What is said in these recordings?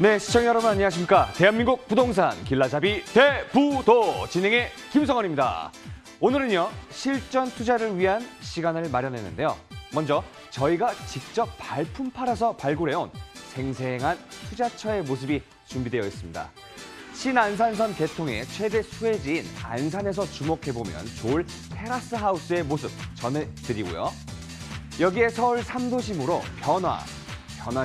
네, 시청자 여러분 안녕하십니까. 대한민국 부동산 길라잡이 대부도 진행의 김성원입니다. 오늘은요, 실전 투자를 위한 시간을 마련했는데요. 먼저 저희가 직접 발품 팔아서 발굴해온 생생한 투자처의 모습이 준비되어 있습니다. 신안산선 개통의 최대 수혜지인 안산에서 주목해보면 좋을 테라스 하우스의 모습 전해드리고요. 여기에 서울 3도심으로 변화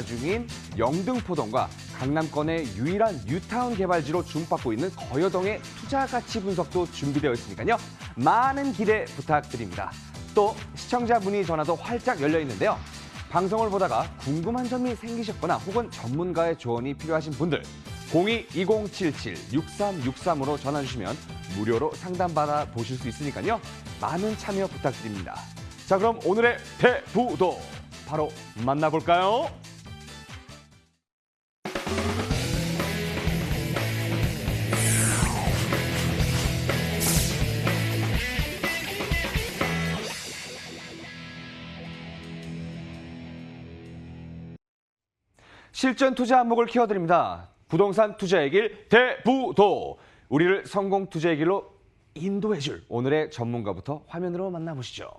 중인 영등포동과 강남권의 유일한 뉴타운 개발지로 주목받고 있는 거여동의 투자 가치 분석도 준비되어 있으니까요. 많은 기대 부탁드립니다. 또 시청자 문의 전화도 활짝 열려 있는데요. 방송을 보다가 궁금한 점이 생기셨거나 혹은 전문가의 조언이 필요하신 분들 02-2077-6363으로 전화 주시면 무료로 상담받아 보실 수 있으니까요. 많은 참여 부탁드립니다. 자, 그럼 오늘의 대부도 바로 만나볼까요? 실전 투자 안목을 키워드립니다. 부동산 투자의 길 대부도. 우리를 성공 투자의 길로 인도해줄 오늘의 전문가부터 화면으로 만나보시죠.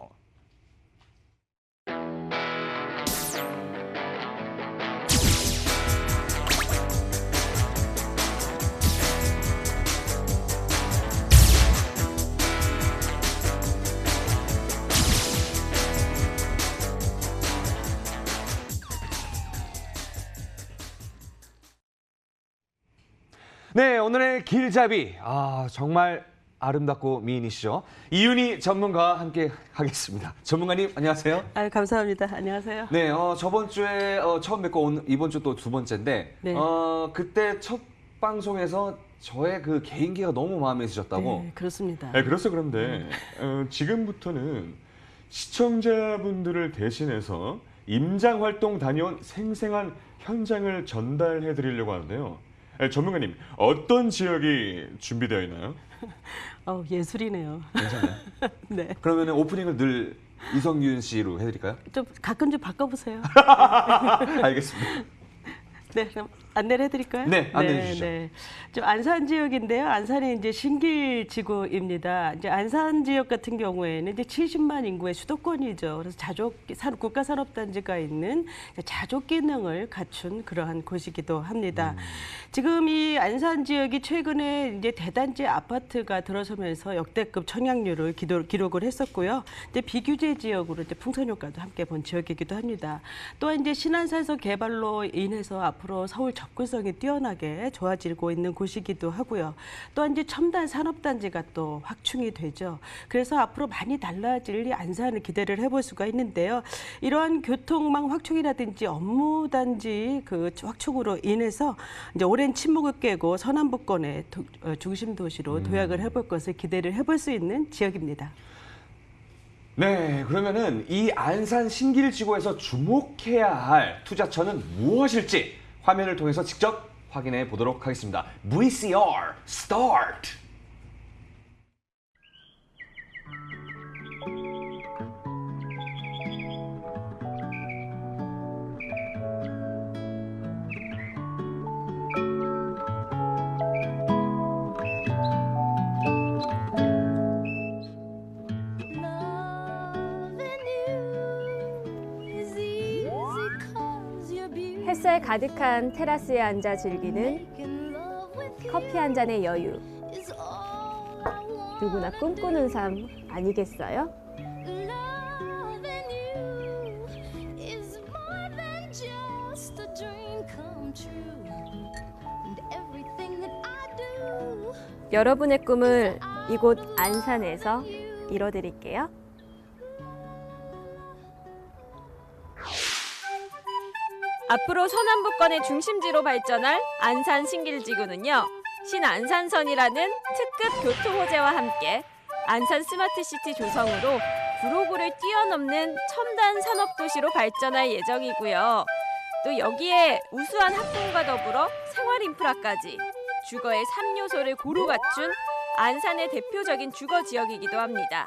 네, 오늘의 길잡이. 정말 아름답고 미인이시죠? 이윤희 전문가와 함께 하겠습니다. 전문가님, 안녕하세요. 감사합니다. 안녕하세요. 네, 저번 주에 처음 뵙고 이번 주 또 두 번째인데, 네. 그때 첫 방송에서 저의 그 개인기가 너무 마음에 드셨다고. 네, 그렇습니다. 네, 그렇소. 그런데 지금부터는 시청자분들을 대신해서 임장 활동 다녀온 생생한 현장을 전달해 드리려고 하는데요. 전문가님, 어떤 지역이 준비되어 있나요? 예술이네요. 괜찮아요? 네. 그러면 오프닝을 늘 이성균 씨로 해드릴까요? 가끔 좀 바꿔보세요. 알겠습니다. 네, 그럼 안내를 해드릴까요? 네, 안내해 주시죠. 네. 좀 안산 지역인데요. 안산이 이제 신길지구입니다. 이제 안산 지역 같은 경우에는 이제 70만 인구의 수도권이죠. 그래서 국가산업단지가 있는 자족 기능을 갖춘 그러한 곳이기도 합니다. 지금 이 안산 지역이 최근에 이제 대단지 아파트가 들어서면서 역대급 청약률을 기록을 했었고요. 이제 비규제 지역으로 이제 풍선 효과도 함께 본 지역이기도 합니다. 또한 이제 신안산선 개발로 인해서 앞으로 서울 접근성이 뛰어나게 좋아지고 있는 곳이기도 하고요. 또한 이제 첨단 산업단지가 또 확충이 되죠. 그래서 앞으로 많이 달라질 이 안산을 기대를 해볼 수가 있는데요. 이러한 교통망 확충이라든지 업무단지 그 확충으로 인해서 이제 오랜 침묵을 깨고 서남부권의 중심 도시로 도약을 해볼 것을 기대를 해볼 수 있는 지역입니다. 네, 그러면은 이 안산 신길지구에서 주목해야 할 투자처는 무엇일지 화면을 통해서 직접 확인해 보도록 하겠습니다. VCR 스타트! 햇살 가득한 테라스에 앉아 즐기는 커피 한 잔의 여유. 누구나 꿈꾸는 삶 아니겠어요? 여러분의 꿈을 이곳 안산에서 이뤄드릴게요. 앞으로 서남부권의 중심지로 발전할 안산 신길지구는요. 신안산선이라는 특급 교통호재와 함께 안산 스마트시티 조성으로 구로구를 뛰어넘는 첨단 산업도시로 발전할 예정이고요. 또 여기에 우수한 학군과 더불어 생활 인프라까지 주거의 3요소를 고루 갖춘 안산의 대표적인 주거 지역이기도 합니다.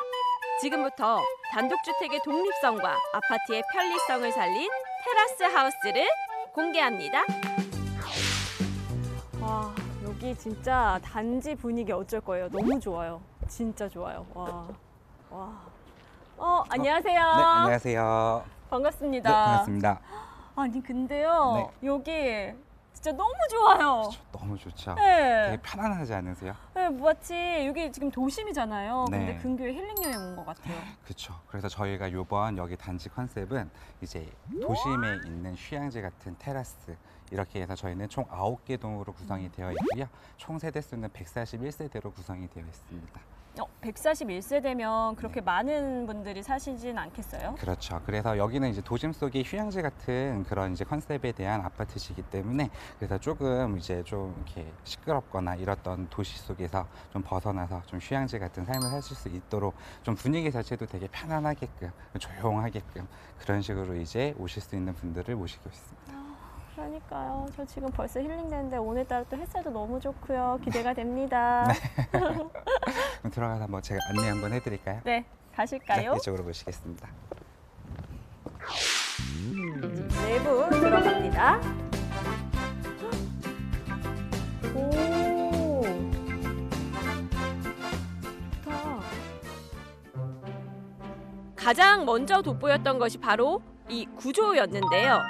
지금부터 단독주택의 독립성과 아파트의 편리성을 살린 테라스 하우스를 공개합니다. 와, 여기 진짜 단지 분위기 어쩔 거예요. 너무 좋아요. 진짜 좋아요. 와. 안녕하세요. 네, 안녕하세요. 반갑습니다. 네, 반갑습니다. 아니, 근데요. 네. 여기 진짜 너무 좋아요. 너무 좋죠. 네. 되게 편안하지 않으세요? 네, 마치 여기 지금 도심이잖아요. 네. 근데 근교에 힐링 여행 온 것 같아요. 그렇죠. 그래서 저희가 이번 여기 단지 컨셉은 이제 도심에 있는 휴양지 같은 테라스 이렇게 해서 저희는 총 9개 동으로 구성이 되어 있고요. 총 세대 수는 141세대로 구성이 되어 있습니다. 141세대면 그렇게 많은 분들이 사시진 않겠어요? 그렇죠. 그래서 여기는 이제 도심 속의 휴양지 같은 그런 이제 컨셉에 대한 아파트시기 때문에 그래서 조금 이제 좀 이렇게 시끄럽거나 이랬던 도시 속에서 좀 벗어나서 좀 휴양지 같은 삶을 하실 수 있도록 좀 분위기 자체도 되게 편안하게끔 조용하게끔 그런 식으로 이제 오실 수 있는 분들을 모시고 있습니다. 그러니까요. 저 지금 벌써 힐링되는데 오늘따라 또 햇살도 너무 좋고요. 기대가 됩니다. 그럼 들어가서 한번 제가 안내 한번 해드릴까요? 네, 가실까요? 네, 이쪽으로 모시겠습니다. 내부 들어갑니다. 오, 좋다. 가장 먼저 돋보였던 것이 바로 이 구조였는데요.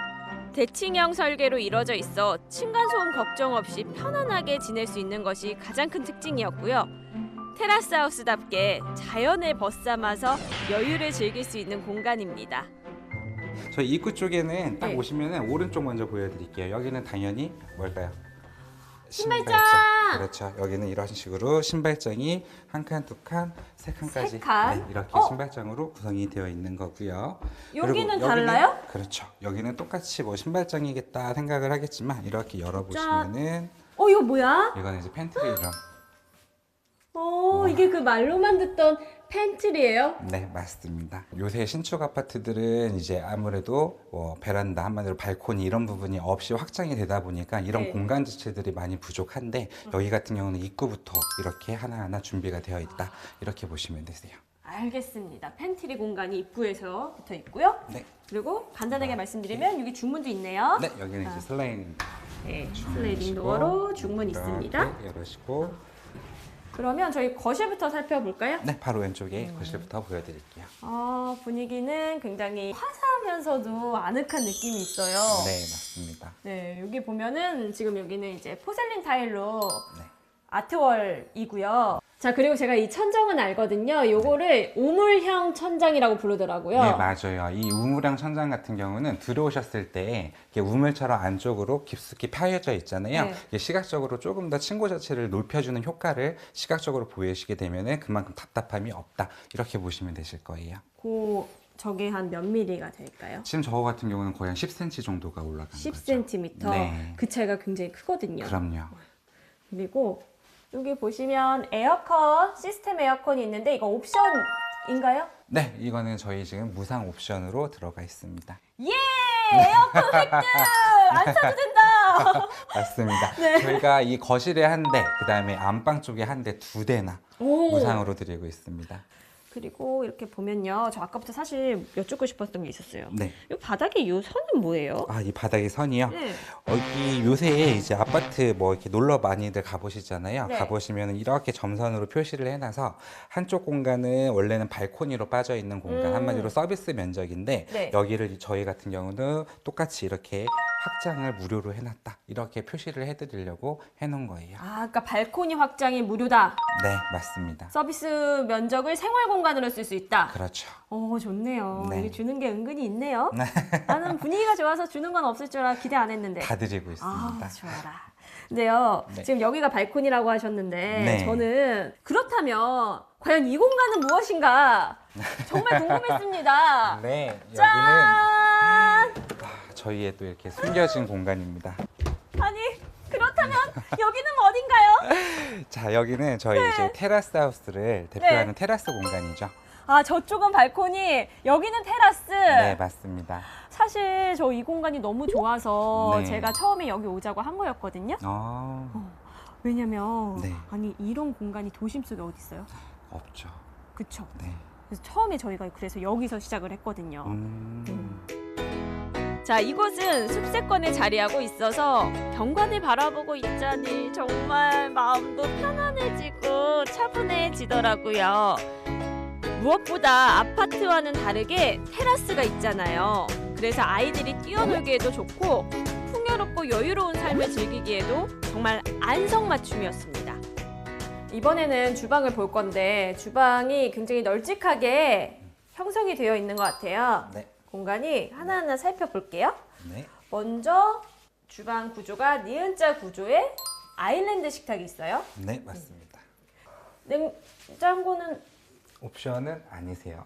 대칭형 설계로 이루어져 있어 층간소음 걱정 없이 편안하게 지낼 수 있는 것이 가장 큰 특징이었고요. 테라스 하우스답게 자연을 벗삼아서 여유를 즐길 수 있는 공간입니다. 저희 입구 쪽에는 딱 네. 오시면은 오른쪽 먼저 보여드릴게요. 여기는 당연히 뭘까요? 신발장! 그렇죠. 여기는 이런 식으로 신발장이 한 칸, 두 칸, 세 칸까지 세 칸? 네, 이렇게 어? 신발장으로 구성이 되어 있는 거고요. 여기는 그리고 달라요? 그렇죠. 여기는 똑같이 뭐 신발장이겠다 생각을 하겠지만 이렇게 열어보시면은 이거 뭐야? 이거는 이제 팬트리로 이게 그 말로만 듣던 팬트리예요? 네, 맞습니다. 요새 신축 아파트들은 이제 아무래도 뭐 베란다 한마디로 발코니 이런 부분이 없이 확장이 되다 보니까 이런 네. 공간 지체들이 많이 부족한데 여기 같은 경우는 입구부터 이렇게 하나하나 준비가 되어 있다 이렇게 보시면 되세요. 알겠습니다. 팬트리 공간이 입구에서 붙어 있고요. 네, 그리고 간단하게 말씀드리면 여기 중문도 있네요. 네 여기는 이제 슬라이딩 네, 슬라이딩 도어로 중문 있습니다. 이렇게 열으시고 그러면 저희 거실부터 살펴볼까요? 네, 바로 왼쪽에 거실부터 보여드릴게요. 분위기는 굉장히 화사하면서도 아늑한 느낌이 있어요. 네, 맞습니다. 네, 여기 보면은 지금 여기는 이제 포셀린 타일로 네. 아트월이고요. 자, 그리고 제가 이 천정은 알거든요. 요거를 우물형 천장이라고 부르더라고요. 네, 맞아요. 이 우물형 천장 같은 경우는 들어오셨을 때 이렇게 우물처럼 안쪽으로 깊숙이 파여져 있잖아요. 네. 이게 시각적으로 조금 더 층고 자체를 높여주는 효과를 시각적으로 보이시게 되면은 그만큼 답답함이 없다. 이렇게 보시면 되실 거예요. 저게 한 몇 미리가 될까요? 지금 저거 같은 경우는 거의 한 10cm 정도가 올라간 거죠. 10cm. 네. 그 차이가 굉장히 크거든요. 그럼요. 그리고 여기 보시면 에어컨, 시스템 에어컨이 있는데 이거 옵션인가요? 네, 이거는 저희 지금 무상 옵션으로 들어가 있습니다. 예! 에어컨 획득! 안 사도 된다! 맞습니다. 네. 저희가 이 거실에 한 대, 그 다음에 안방 쪽에 한 대, 두 대나 오. 무상으로 드리고 있습니다. 그리고 이렇게 보면요. 저 아까부터 사실 여쭙고 싶었던 게 있었어요. 네. 이 바닥에 이 선은 뭐예요? 이 바닥에 선이요? 네. 여기 요새 이제 아파트 뭐 이렇게 놀러 많이들 가보시잖아요. 네. 가보시면 이렇게 점선으로 표시를 해놔서 한쪽 공간은 원래는 발코니로 빠져 있는 공간, 한마디로 서비스 면적인데 네. 여기를 저희 같은 경우는 똑같이 이렇게 확장을 무료로 해놨다. 이렇게 표시를 해드리려고 해놓은 거예요. 그러니까 발코니 확장이 무료다. 네, 맞습니다. 서비스 면적을 생활 공간으로 쓸 수 있다. 그렇죠. 좋네요. 네. 이게 주는 게 은근히 있네요. 나는 분위기가 좋아서 주는 건 없을 줄 알아 기대 안 했는데. 다 드리고 있습니다. 좋아라. 근데요, 네. 지금 여기가 발코니라고 하셨는데 네. 저는 그렇다면 과연 이 공간은 무엇인가 정말 궁금했습니다. 네, 여기는 짠! 저희의 또 이렇게 숨겨진 공간입니다. 아니 그렇다면 여기는 어딘가요? 자, 여기는 저희 이제 테라스 하우스를 대표하는 테라스 공간이죠. 저쪽은 발코니, 여기는 테라스. 네, 맞습니다. 사실 저 이 공간이 너무 좋아서 네. 제가 처음에 여기 오자고 한 거였거든요. 왜냐면 네. 아니 이런 공간이 도심 속에 어디 있어요? 없죠. 그쵸? 네. 그래서 처음에 저희가 그래서 여기서 시작을 했거든요. 자, 이곳은 숲세권에 자리하고 있어서 경관을 바라보고 있자니 정말 마음도 편안해지고 차분해지더라고요. 무엇보다 아파트와는 다르게 테라스가 있잖아요. 그래서 아이들이 뛰어놀기에도 좋고 풍요롭고 여유로운 삶을 즐기기에도 정말 안성맞춤이었습니다. 이번에는 주방을 볼 건데 주방이 굉장히 널찍하게 형성이 되어 있는 것 같아요. 네. 공간이 하나하나 살펴볼게요. 네. 먼저 주방 구조가 니은자 구조의 아일랜드 식탁이 있어요. 네, 맞습니다. 냉장고는 옵션은 아니세요.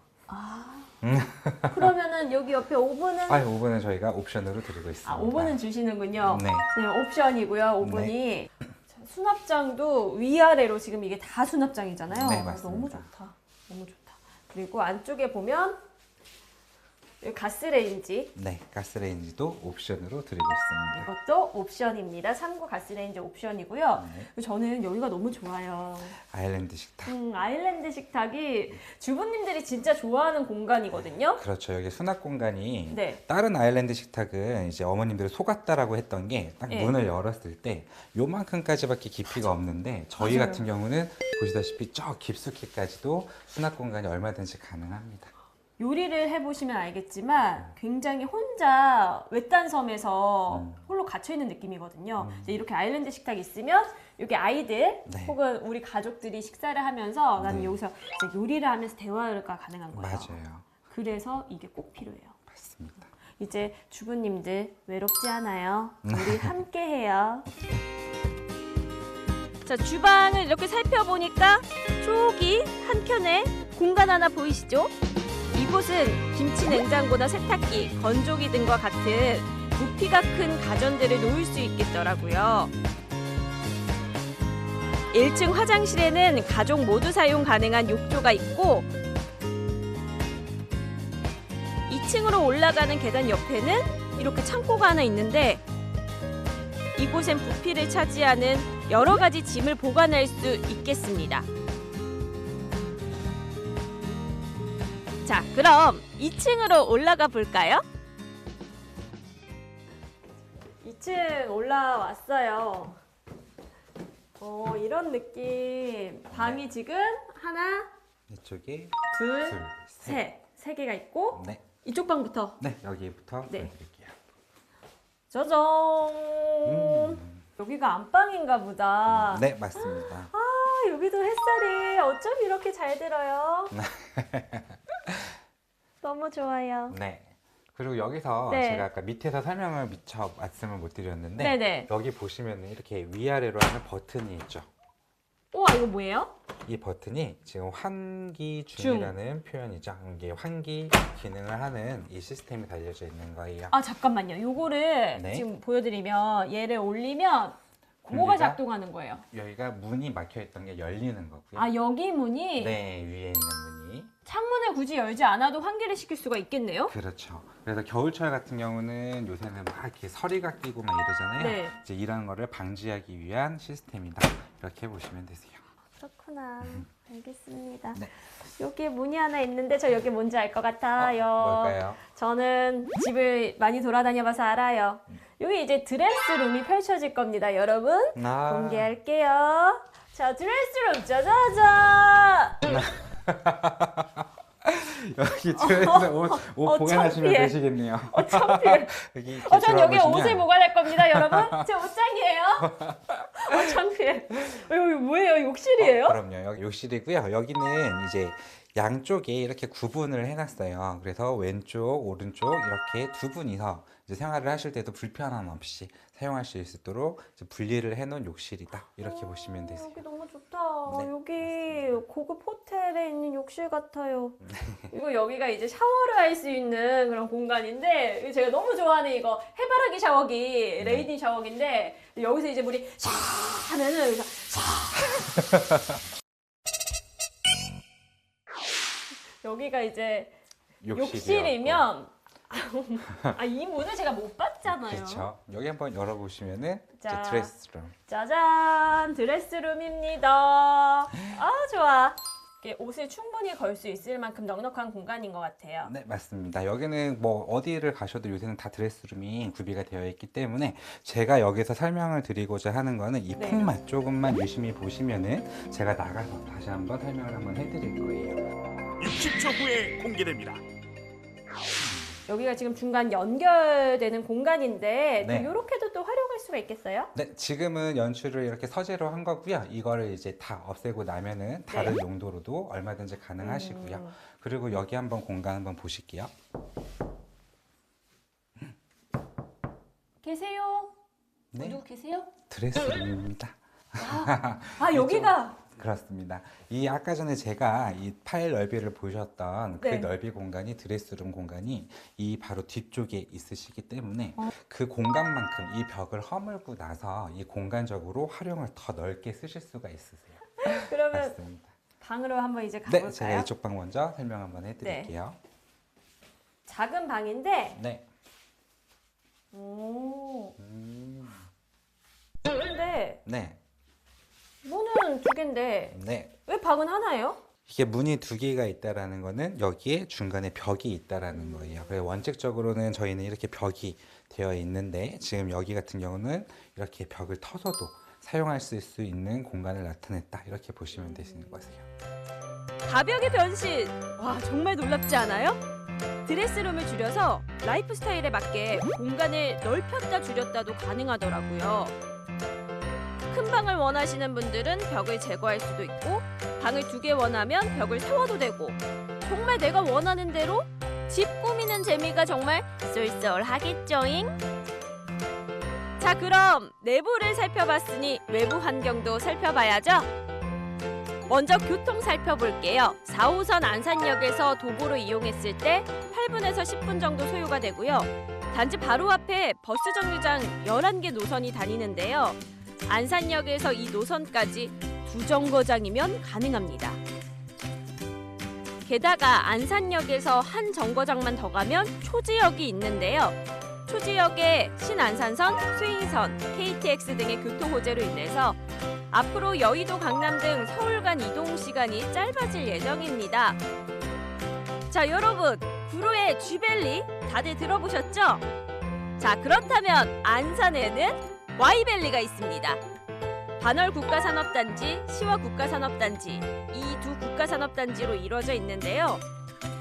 그러면은 여기 옆에 오븐은 오븐은 저희가 옵션으로 드리고 있습니다. 오븐은 주시는군요. 네. 옵션이고요. 오븐이 자, 수납장도 위아래로 지금 이게 다 수납장이잖아요. 네, 맞습니다. 너무 좋다. 너무 좋다. 그리고 안쪽에 보면 여기 가스레인지 네, 가스레인지도 옵션으로 드리고 있습니다. 이것도 옵션입니다. 3구 가스레인지 옵션이고요. 네. 저는 여기가 너무 좋아요. 아일랜드 식탁. 아일랜드 식탁이 주부님들이 진짜 좋아하는 공간이거든요. 그렇죠. 여기 수납 공간이 네. 다른 아일랜드 식탁은 이제 어머님들이 속았다라고 했던 게 딱 네. 문을 열었을 때 요만큼까지밖에 깊이가 없는데 저희 맞아요. 같은 경우는 보시다시피 저 깊숙이까지도 수납 공간이 얼마든지 가능합니다. 요리를 해보시면 알겠지만 굉장히 혼자 외딴 섬에서 홀로 갇혀있는 느낌이거든요. 이제 이렇게 아일랜드 식탁이 있으면 여기 아이들 네. 혹은 우리 가족들이 식사를 하면서 나는 네. 여기서 이제 요리를 하면서 대화가 가능한 거예요. 맞아요. 그래서 이게 꼭 필요해요. 맞습니다. 이제 주부님들 외롭지 않아요. 우리 함께 해요. 자, 주방을 이렇게 살펴보니까 저기 한켠에 공간 하나 보이시죠? 이곳은 김치 냉장고나 세탁기, 건조기 등과 같은 부피가 큰 가전들을 놓을 수 있겠더라고요. 1층 화장실에는 가족 모두 사용 가능한 욕조가 있고 2층으로 올라가는 계단 옆에는 이렇게 창고가 하나 있는데 이곳엔 부피를 차지하는 여러 가지 짐을 보관할 수 있겠습니다. 자, 그럼 2층으로 올라가 볼까요? 2층 올라왔어요. 이런 느낌. 방이 지금 하나, 이쪽에 둘, 둘, 셋. 세 개가 있고 네, 이쪽 방부터. 네 여기부터 네. 보여드릴게요. 짜잔. 여기가 안방인가 보다. 네, 맞습니다. 아, 여기도 햇살이 어쩜 이렇게 잘 들어요? 너무 좋아요. 네. 그리고 여기서 네. 제가 아까 밑에서 설명을 미처 말씀을 못 드렸는데 네네. 여기 보시면 이렇게 위아래로 하는 버튼이 있죠. 우와, 이거 뭐예요? 이 버튼이 지금 환기 중이라는 표현이죠. 이게 환기 기능을 하는 이 시스템이 달려져 있는 거예요. 아, 잠깐만요. 요거를 네. 지금 보여드리면 얘를 올리면 뭐가 분리가- 작동하는 거예요? 여기가 문이 막혀 있던 게 열리는 거고요. 아, 여기 문이 네, 위에 있는 문이. 창문을 굳이 열지 않아도 환기를 시킬 수가 있겠네요? 그렇죠. 그래서 겨울철 같은 경우는 요새는 막 이렇게 서리가 끼고 막 이러잖아요. 네. 이제 이런 거를 방지하기 위한 시스템이다. 이렇게 보시면 되세요. 그렇구나. 알겠습니다. 네. 여기에 문이 하나 있는데 저 여기 뭔지 알 것 같아요. 뭘까요? 저는 집을 많이 돌아다녀봐서 알아요. 여기 이제 드레스룸이 펼쳐질 겁니다, 여러분. 공개할게요. 자, 드레스룸 짜자잔! 여기 들어서 옷 보관하시면 창피해. 되시겠네요. 창피해. 여기 이렇게 전 여기에 들어보시면 옷을 보관할 겁니다, 여러분. 제 옷장이에요. 창피해. 여기 뭐예요? 욕실이에요? 그럼요. 여기 욕실이고요. 여기는 이제 양쪽에 이렇게 구분을 해놨어요. 그래서 왼쪽, 오른쪽 이렇게 두 분이서 이제 생활을 하실 때도 불편함 없이 사용할 수 있도록 이제 분리를 해놓은 욕실이다. 이렇게 보시면 되세요. 여기 너무 좋다. 네. 여기 고급 호텔에 있는 욕실 같아요. 이거 여기가 이제 샤워를 할 수 있는 그런 공간인데 이거 제가 너무 좋아하는 이거 해바라기 샤워기, 레이디 샤워기인데 여기서 이제 물이 샤 하면은 여기서 샤 여기가 이제 욕실이면 이 문을 제가 못 봤잖아요. 그렇죠. 여기 한번 열어보시면은 이제 자. 드레스룸. 짜잔, 드레스룸입니다. 아, 좋아. 이렇게 옷을 충분히 걸 수 있을 만큼 넉넉한 공간인 것 같아요. 네, 맞습니다. 여기는 뭐 어디를 가셔도 요새는 다 드레스룸이 구비가 되어 있기 때문에 제가 여기서 설명을 드리고자 하는 거는 이 네. 폼만 조금만 유심히 보시면은 제가 나가서 다시 한번 설명을 한번 해드릴 거예요. 60초 후에 공개됩니다. 여기가 지금 중간 연결되는 공간인데 네. 이렇게도 또 활용할 수가 있겠어요? 네, 지금은 연출을 이렇게 서재로 한 거고요. 이거를 이제 다 없애고 나면은 다른 네. 용도로도 얼마든지 가능하시고요. 그리고 여기 한번 공간 한번 보실게요. 계세요? 네, 누구 계세요? 드레스룸입니다. 아 여기가 그렇습니다. 이 아까 전에 제가 이 팔 넓이를 보셨던 그 네. 넓이 공간이 드레스룸 공간이 이 바로 뒤쪽에 있으시기 때문에 그 공간만큼 이 벽을 허물고 나서 이 공간적으로 활용을 더 넓게 쓰실 수가 있으세요. 그러면 맞습니다. 방으로 한번 이제 네, 가볼까요? 제가 이쪽 방 먼저 설명 한번 해드릴게요. 작은 방인데 네. 오. 근데 네. 문은 두 개인데 네. 왜 방은 하나예요? 이게 문이 두 개가 있다라는 거는 여기에 중간에 벽이 있다라는 거예요. 그래서 원칙적으로는 저희는 이렇게 벽이 되어 있는데 지금 여기 같은 경우는 이렇게 벽을 터서도 사용할 수 있는 공간을 나타냈다. 이렇게 보시면 되시는 거세요. 가벽의 변신! 와 정말 놀랍지 않아요? 드레스룸을 줄여서 라이프 스타일에 맞게 공간을 넓혔다 줄였다도 가능하더라고요. 큰 방을 원하시는 분들은 벽을 제거할 수도 있고 방을 2개 원하면 벽을 세워도 되고 정말 내가 원하는 대로 집 꾸미는 재미가 정말 쏠쏠하겠죠잉? 자 그럼 내부를 살펴봤으니 외부 환경도 살펴봐야죠. 먼저 교통 살펴볼게요. 4호선 안산역에서 도보로 이용했을 때 8분에서 10분 정도 소요가 되고요. 단지 바로 앞에 버스 정류장 11개 노선이 다니는데요. 안산역에서 이 노선까지 2정거장이면 가능합니다. 게다가 안산역에서 한 정거장만 더 가면 초지역이 있는데요. 초지역에 신안산선, 스윙선, KTX 등의 교통 호재로 인해서 앞으로 여의도, 강남 등 서울 간 이동 시간이 짧아질 예정입니다. 자, 여러분, 구로의 쥐밸리 다들 들어보셨죠? 자, 그렇다면 안산에는 Y밸리가 있습니다. 반월 국가산업단지, 시와 국가산업단지, 이 두 국가산업단지로 이루어져 있는데요.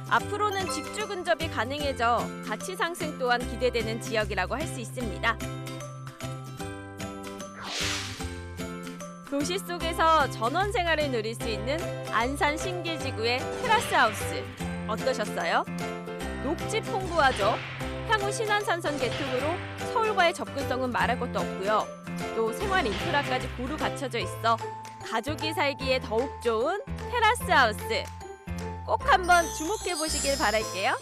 앞으로는 집주 근접이 가능해져 가치 상승 또한 기대되는 지역이라고 할 수 있습니다. 도시 속에서 전원 생활을 누릴 수 있는 안산 신길지구의 테라스 하우스 어떠셨어요? 녹지 풍부하죠? 향후 신안산선 개통으로 서울과의 접근성은 말할 것도 없고요. 또 생활 인프라까지 고루 갖춰져 있어 가족이 살기에 더욱 좋은 테라스 하우스. 꼭 한번 주목해 보시길 바랄게요.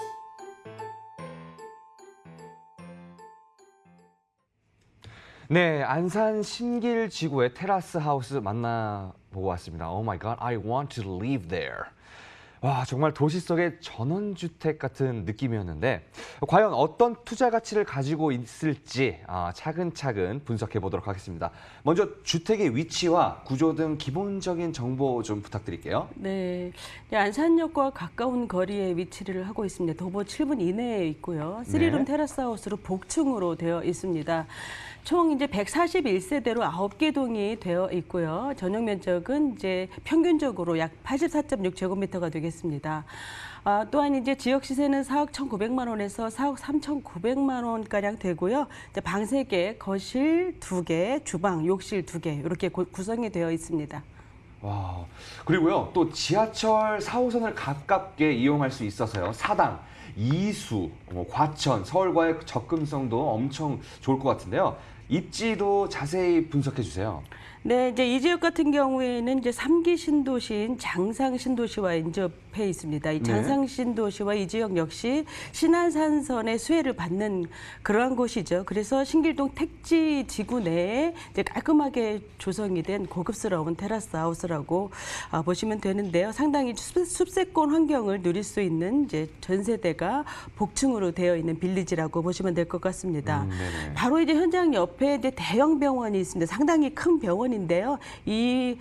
네, 안산 신길 지구의 테라스 하우스 만나보고 왔습니다. Oh my God, I want to live there. 와, 정말 도시 속의 전원주택 같은 느낌이었는데 과연 어떤 투자 가치를 가지고 있을지 차근차근 분석해 보도록 하겠습니다. 먼저 주택의 위치와 구조 등 기본적인 정보 좀 부탁드릴게요. 네, 안산역과 가까운 거리에 위치를 하고 있습니다. 도보 7분 이내에 있고요. 3룸 테라스 하우스로 복층으로 되어 있습니다. 총 이제 141세대로 9개 동이 되어 있고요. 전용 면적은 이제 평균적으로 약 84.6제곱미터가 되겠습니다. 또한 이제 지역 시세는 4억 1,900만 원에서 4억 3,900만 원가량 되고요. 이제 방 3개, 거실 2개, 주방, 욕실 2개 이렇게 구성이 되어 있습니다. 와, 그리고요, 또 지하철 4호선을 가깝게 이용할 수 있어서요. 사당, 이수, 과천, 서울과의 접근성도 엄청 좋을 것 같은데요. 입지도 자세히 분석해 주세요. 네, 이제 이 지역 같은 경우에는 이제 3기 신도시인 장상 신도시와 인접해 있습니다. 이 장상 신도시와 이 지역 역시 신안산선의 수혜를 받는 그러한 곳이죠. 그래서 신길동 택지 지구 내에 이제 깔끔하게 조성이 된 고급스러운 테라스 하우스라고 보시면 되는데요. 상당히 숲세권 환경을 누릴 수 있는 이제 전세대가 복층으로 되어 있는 빌리지라고 보시면 될 것 같습니다. 바로 이제 현장 옆에 이제 대형 병원이 있습니다. 상당히 큰 병원인데요. 이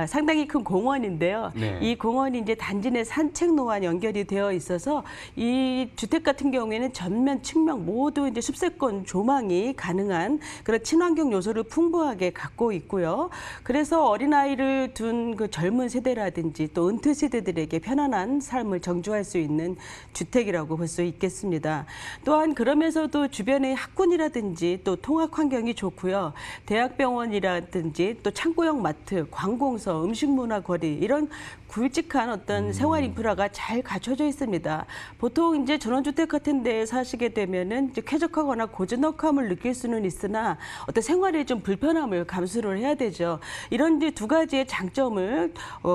상당히 큰 공원인데요. 네. 이 공원이 이제 단지 내 산책로와 연결이 되어 있어서 이 주택 같은 경우에는 전면, 측면 모두 이제 숲세권 조망이 가능한 그런 친환경 요소를 풍부하게 갖고 있고요. 그래서 어린아이를 둔 그 젊은 세대라든지 또 은퇴 세대들에게 편안한 삶을 정주할 수 있는 주택이라고 볼 수 있겠습니다. 또한 그러면서도 주변의 학군이라든지 또 통학 환경이 좋고요. 대학병원이라든지 또 창고형 마트, 관공서, 음식문화 거리 이런 굵직한 어떤 생활 인프라가 잘 갖춰져 있습니다. 보통 이제 전원주택 같은 데 사시게 되면은 이제 쾌적하거나 고즈넉함을 느낄 수는 있으나 어떤 생활에 좀 불편함을 감수를 해야 되죠. 이런 이제 두 가지의 장점을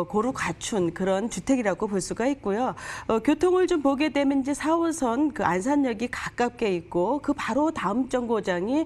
고루 갖춘 그런 주택이라고 볼 수가 있고요. 교통을 좀 보게 되면 이제 4호선 그 안산역이 가깝게 있고 그 바로 다음 정거장이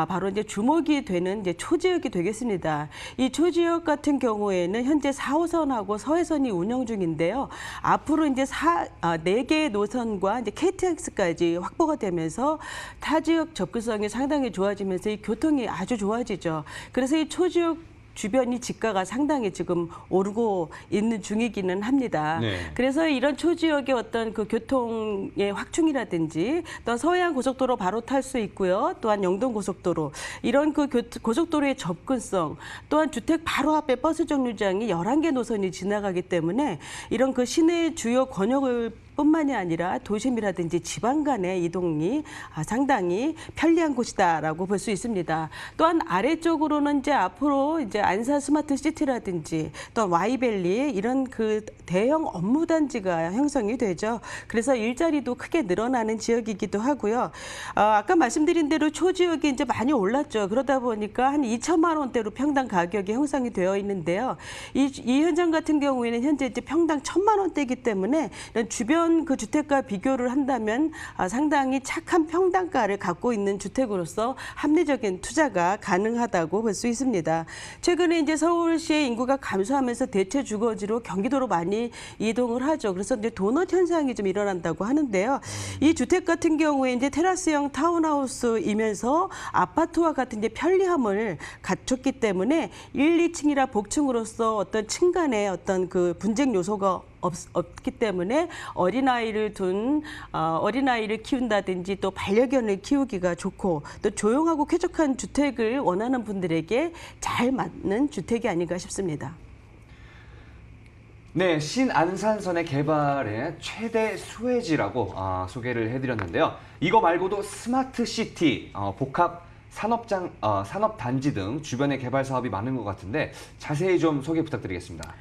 바로 이제 주목이 되는 이제 초지역이 되겠습니다. 이 초지역 같은 경우에는 현재 4호선하고 서해선이 운영 중인데요. 앞으로 이제 4개의 노선과 이제 KTX까지 확보가 되면서 타 지역 접근성이 상당히 좋아지면서 이 교통이 아주 좋아지죠. 그래서 이 초지역 주변이 지가가 상당히 지금 오르고 있는 중이기는 합니다. 네. 그래서 이런 초지역의 어떤 그 교통의 확충이라든지 또 서해안 고속도로 바로 탈 수 있고요. 또한 영동 고속도로 이런 그 고속도로의 접근성 또한 주택 바로 앞에 버스 정류장이 11개 노선이 지나가기 때문에 이런 그 시내 주요 권역을 뿐만이 아니라 도심이라든지 지방 간의 이동이 상당히 편리한 곳이다라고 볼 수 있습니다. 또한 아래쪽으로는 이제 앞으로 이제 안산 스마트 시티라든지 또 와이밸리 이런 그 대형 업무 단지가 형성이 되죠. 그래서 일자리도 크게 늘어나는 지역이기도 하고요. 아까 말씀드린 대로 초지역이 이제 많이 올랐죠. 그러다 보니까 한 2천만 원대로 평당 가격이 형성이 되어 있는데요. 이 현장 같은 경우에는 현재 이제 평당 1,000만 원대이기 때문에 이런 주변 그 주택과 비교를 한다면 상당히 착한 평당가를 갖고 있는 주택으로서 합리적인 투자가 가능하다고 볼 수 있습니다. 최근에 이제 서울시의 인구가 감소하면서 대체 주거지로 경기도로 많이 이동을 하죠. 그래서 이제 도넛 현상이 좀 일어난다고 하는데요. 이 주택 같은 경우에 이제 테라스형 타운하우스이면서 아파트와 같은 이제 편리함을 갖췄기 때문에 1, 2층이라 복층으로서 어떤 층 간의 어떤 그 분쟁 요소가 없기 때문에 어린아이를 키운다든지 또 반려견을 키우기가 좋고 또 조용하고 쾌적한 주택을 원하는 분들에게 잘 맞는 주택이 아닌가 싶습니다. 네, 신안산선의 개발의 최대 수혜지라고 소개를 해드렸는데요. 이거 말고도 스마트 시티, 복합 산업단지 등 주변의 개발 사업이 많은 것 같은데 자세히 좀 소개 부탁드리겠습니다.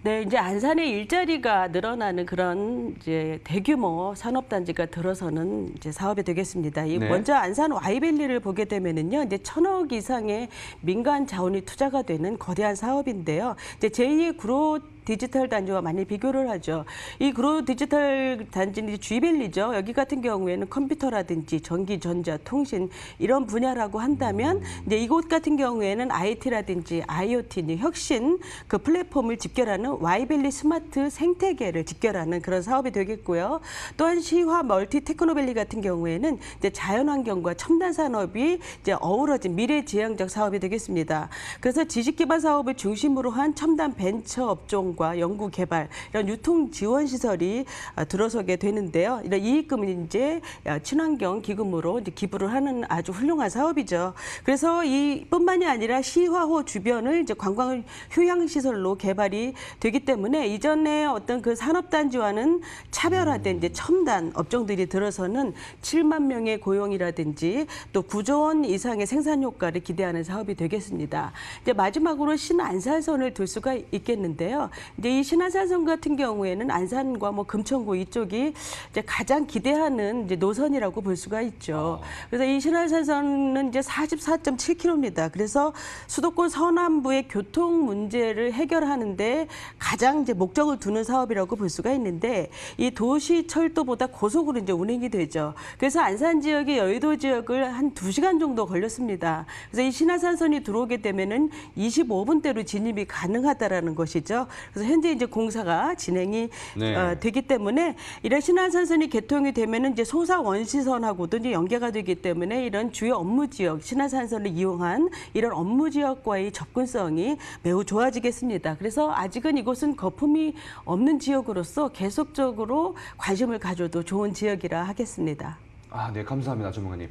네, 이제 안산의 일자리가 늘어나는 그런 이제 대규모 산업단지가 들어서는 이제 사업이 되겠습니다. 네. 먼저 안산 와이밸리를 보게 되면은요, 이제 1,000억 이상의 민간 자원이 투자가 되는 거대한 사업인데요. 이제 제2의 구로 디지털 단지와 많이 비교를 하죠. 이 구로 디지털 단지는 G밸리죠. 여기 같은 경우에는 컴퓨터라든지 전기, 전자, 통신 이런 분야라고 한다면 이제 이곳 같은 경우에는 IT라든지 IoT, 혁신 그 플랫폼을 집결하는 와이밸리 스마트 생태계를 집결하는 그런 사업이 되겠고요. 또한 시화 멀티 테크노밸리 같은 경우에는 이제 자연환경과 첨단 산업이 이제 어우러진 미래지향적 사업이 되겠습니다. 그래서 지식기반 사업을 중심으로 한 첨단 벤처 업종 과 연구 개발 이런 유통 지원 시설이 들어서게 되는데요. 이런 이익금은 이제 친환경 기금으로 이제 기부를 하는 아주 훌륭한 사업이죠. 그래서 이뿐만이 아니라 시화호 주변을 이제 관광 휴양 시설로 개발이 되기 때문에 이전에 어떤 그 산업단지와는 차별화된 이제 첨단 업종들이 들어서는 7만 명의 고용이라든지 또 9조 원 이상의 생산 효과를 기대하는 사업이 되겠습니다. 이제 마지막으로 신안산선을 둘 수가 있겠는데요. 이제 이 신안산선 같은 경우에는 안산과 뭐 금천구 이쪽이 이제 가장 기대하는 이제 노선이라고 볼 수가 있죠. 그래서 이 신안산선은 이제 44.7km입니다. 그래서 수도권 서남부의 교통 문제를 해결하는데 가장 이제 목적을 두는 사업이라고 볼 수가 있는데 이 도시 철도보다 고속으로 이제 운행이 되죠. 그래서 안산 지역이 여의도 지역을 한 2시간 정도 걸렸습니다. 그래서 이 신안산선이 들어오게 되면은 25분대로 진입이 가능하다라는 것이죠. 그래서 현재 이제 공사가 진행이 네. 되기 때문에 이런 신안산선이 개통이 되면은 이제 소사 원시선하고도 이제 연계가 되기 때문에 이런 주요 업무 지역 신안산선을 이용한 이런 업무 지역과의 접근성이 매우 좋아지겠습니다. 그래서 아직은 이곳은 거품이 없는 지역으로서 계속적으로 관심을 가져도 좋은 지역이라 하겠습니다. 아, 네, 감사합니다, 전문가님.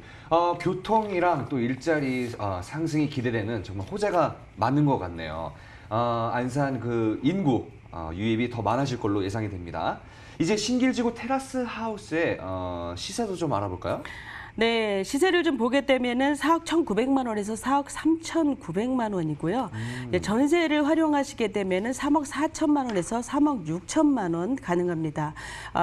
교통이랑 또 일자리 상승이 기대되는 정말 호재가 많은 것 같네요. 안산 그 인구 유입이 더 많아질 걸로 예상이 됩니다. 이제 신길지구 테라스 하우스의 시세도 좀 알아볼까요? 네, 시세를 좀 보게 되면은 4억 1,900만 원에서 4억 3,900만 원이고요. 이제 전세를 활용하시게 되면은 3억 4천만 원에서 3억 6천만 원 가능합니다.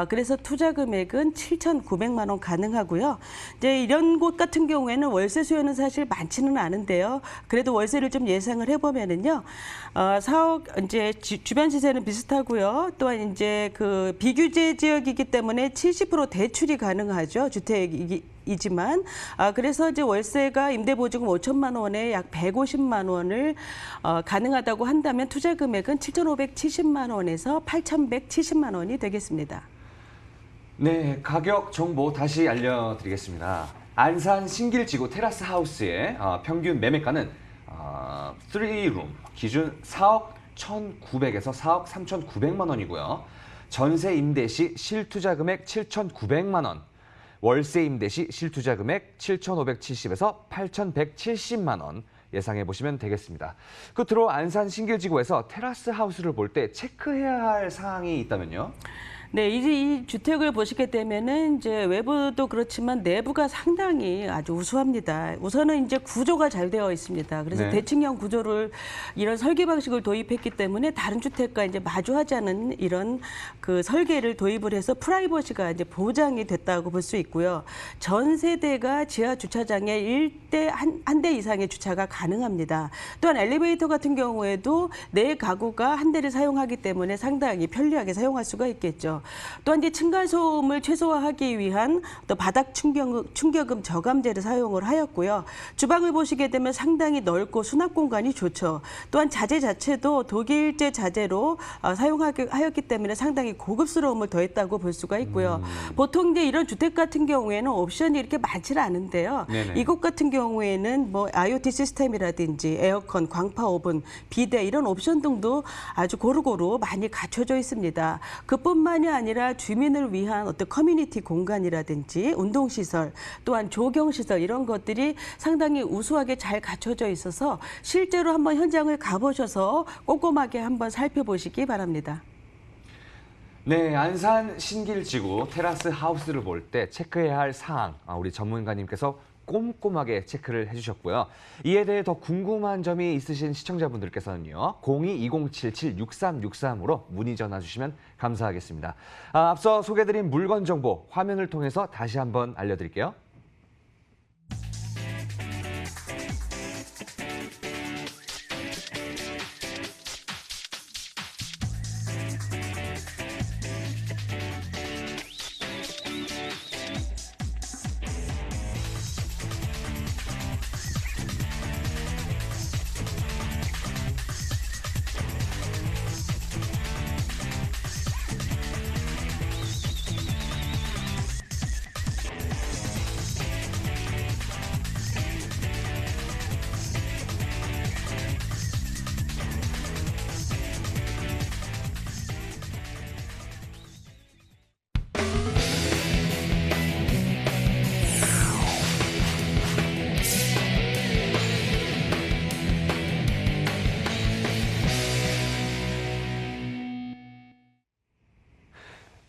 그래서 투자 금액은 7,900만 원 가능하고요. 이제 이런 곳 같은 경우에는 월세 수요는 사실 많지는 않은데요. 그래도 월세를 좀 예상을 해보면은요, 4억 이제 주변 시세는 비슷하고요. 또한 이제 그 비규제 지역이기 때문에 70% 대출이 가능하죠. 주택이지만 그래서 이제 월세가 임대보증금 5천만 원에 약 150만 원을 가능하다고 한다면 투자 금액은 7,570만 원에서 8,170만 원이 되겠습니다. 네, 가격 정보 다시 알려드리겠습니다. 안산 신길지구 테라스 하우스의 평균 매매가는 3룸 기준 4억 1,900에서 4억 3,900만 원이고요. 전세 임대 시 실투자 금액 7,900만 원, 월세 임대 시 실투자 금액 7,570에서 8,170만 원 예상해 보시면 되겠습니다. 끝으로 안산 신길지구에서 테라스 하우스를 볼 때 체크해야 할 사항이 있다면요? 네, 이제 이 주택을 보시게 되면은 이제 외부도 그렇지만 내부가 상당히 아주 우수합니다. 우선은 이제 구조가 잘 되어 있습니다. 그래서 네. 대칭형 구조를 이런 설계 방식을 도입했기 때문에 다른 주택과 이제 마주하지 않은 이런 그 설계를 도입을 해서 프라이버시가 이제 보장이 됐다고 볼 수 있고요. 전 세대가 지하 주차장에 한 대 이상의 주차가 가능합니다. 또한 엘리베이터 같은 경우에도 내 가구가 한 대를 사용하기 때문에 상당히 편리하게 사용할 수가 있겠죠. 또한 이제 층간 소음을 최소화하기 위한 또 바닥 충격음 저감제를 사용을 하였고요. 주방을 보시게 되면 상당히 넓고 수납 공간이 좋죠. 또한 자재 자체도 독일제 자재로 사용하였기 때문에 상당히 고급스러움을 더했다고 볼 수가 있고요. 보통 이제 이런 주택 같은 경우에는 옵션이 이렇게 많지는 않은데요. 네네. 이곳 같은 경우에는 뭐 IoT 시스템이라든지 에어컨, 광파 오븐, 비데 이런 옵션 등도 아주 고루고루 많이 갖춰져 있습니다. 그뿐만이 아니라 주민을 위한 어떤 커뮤니티 공간이라든지 운동시설, 또한 조경시설 이런 것들이 상당히 우수하게 잘 갖춰져 있어서 실제로 한번 현장을 가보셔서 꼼꼼하게 한번 살펴보시기 바랍니다. 네, 안산 신길지구 테라스 하우스를 볼 때 체크해야 할 사항 우리 전문가님께서 꼼꼼하게 체크를 해주셨고요. 이에 대해 더 궁금한 점이 있으신 시청자분들께서는요. 02-2077-6363으로 문의 전화 주시면 감사하겠습니다. 앞서 소개해드린 물건 정보 화면을 통해서 다시 한번 알려드릴게요.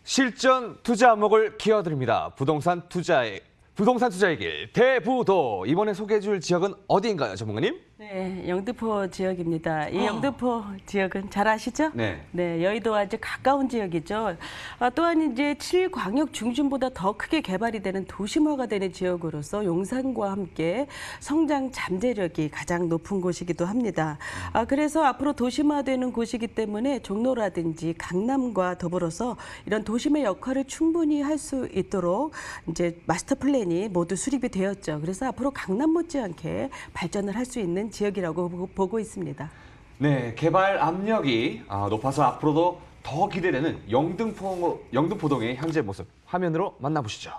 실전 투자 안목을 키워드립니다. 부동산 투자의 길 대부도. 이번에 소개해줄 지역은 어디인가요, 전문가님? 네, 영등포 지역입니다. 이 영등포 지역은 잘 아시죠? 네. 네, 여의도와 이제 가까운 지역이죠. 또한 이제 7광역 중심보다 더 크게 개발이 되는 도심화가 되는 지역으로서 용산과 함께 성장 잠재력이 가장 높은 곳이기도 합니다. 그래서 앞으로 도심화되는 곳이기 때문에 종로라든지 강남과 더불어서 이런 도심의 역할을 충분히 할 수 있도록 이제 마스터 플랜이 모두 수립이 되었죠. 그래서 앞으로 강남 못지않게 발전을 할 수 있는 지역이라고 보고 있습니다. 네, 개발 압력이 높아서 앞으로도 더 기대되는 영등포동의 현재 모습 화면으로 만나보시죠.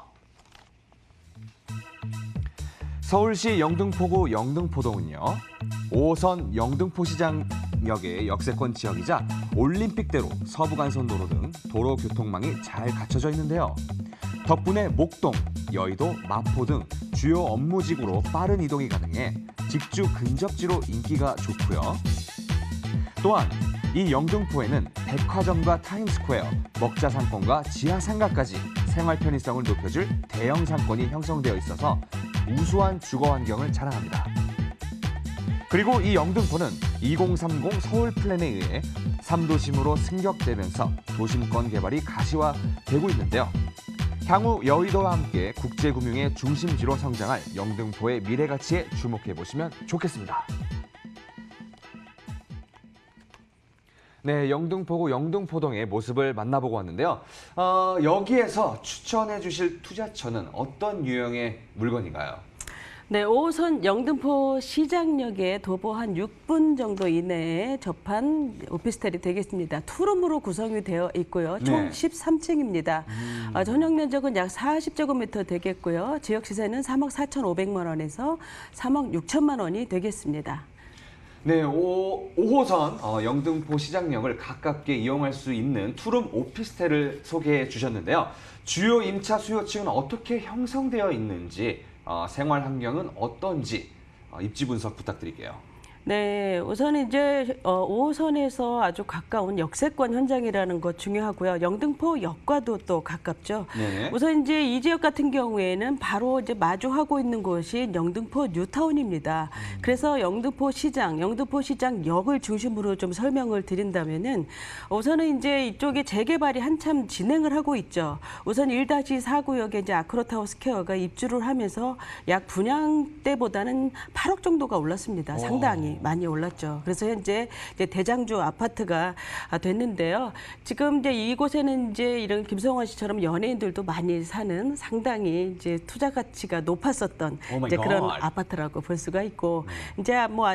서울시 영등포구 영등포동은요, 5호선 영등포시장역의 역세권 지역이자 올림픽대로 서부간선도로 등 도로 교통망이 잘 갖춰져 있는데요. 덕분에 목동, 여의도, 마포 등 주요 업무지구로 빠른 이동이 가능해 직주 근접지로 인기가 좋고요. 또한 이 영등포에는 백화점과 타임스퀘어, 먹자상권과 지하상가까지 생활 편의성을 높여줄 대형 상권이 형성되어 있어서 우수한 주거 환경을 자랑합니다. 그리고 이 영등포는 2030 서울 플랜에 의해 3도심으로 승격되면서 도심권 개발이 가시화되고 있는데요. 향후 여의도와 함께 국제금융의 중심지로 성장할 영등포의 미래 가치에 주목해 보시면 좋겠습니다. 네, 영등포구 영등포동의 모습을 만나보고 왔는데요. 여기에서 추천해 주실 투자처는 어떤 유형의 물건인가요? 네, 5호선 영등포 시장역에 도보 한 6분 정도 이내에 접한 오피스텔이 되겠습니다. 투룸으로 구성이 되어 있고요. 총 네. 13층입니다. 전용 면적은 약 40제곱미터 되겠고요. 지역 시세는 3억 4,500만 원에서 3억 6천만 원이 되겠습니다. 네, 5호선 영등포 시장역을 가깝게 이용할 수 있는 투룸 오피스텔을 소개해 주셨는데요. 주요 임차 수요층은 어떻게 형성되어 있는지, 생활 환경은 어떤지 입지 분석 부탁드릴게요. 네, 우선 이제 5호선에서 아주 가까운 역세권 현장이라는 것 중요하고요. 영등포역과도 또 가깝죠. 네. 우선 이제 이 지역 같은 경우에는 바로 이제 마주하고 있는 곳이 영등포 뉴타운입니다. 그래서 영등포 시장역을 중심으로 좀 설명을 드린다면은 우선은 이제 이쪽에 재개발이 한참 진행을 하고 있죠. 우선 1-4구역에 이제 아크로타워 스퀘어가 입주를 하면서 약 분양 때보다는 8억 정도가 올랐습니다. 상당히 많이 올랐죠. 그래서 현재 이제 대장주 아파트가 됐는데요. 지금 이제 이곳에는 이제 이런 김성환 씨처럼 연예인들도 많이 사는 상당히 이제 투자 가치가 높았었던 이제 그런 아파트라고 볼 수가 있고, 이제 뭐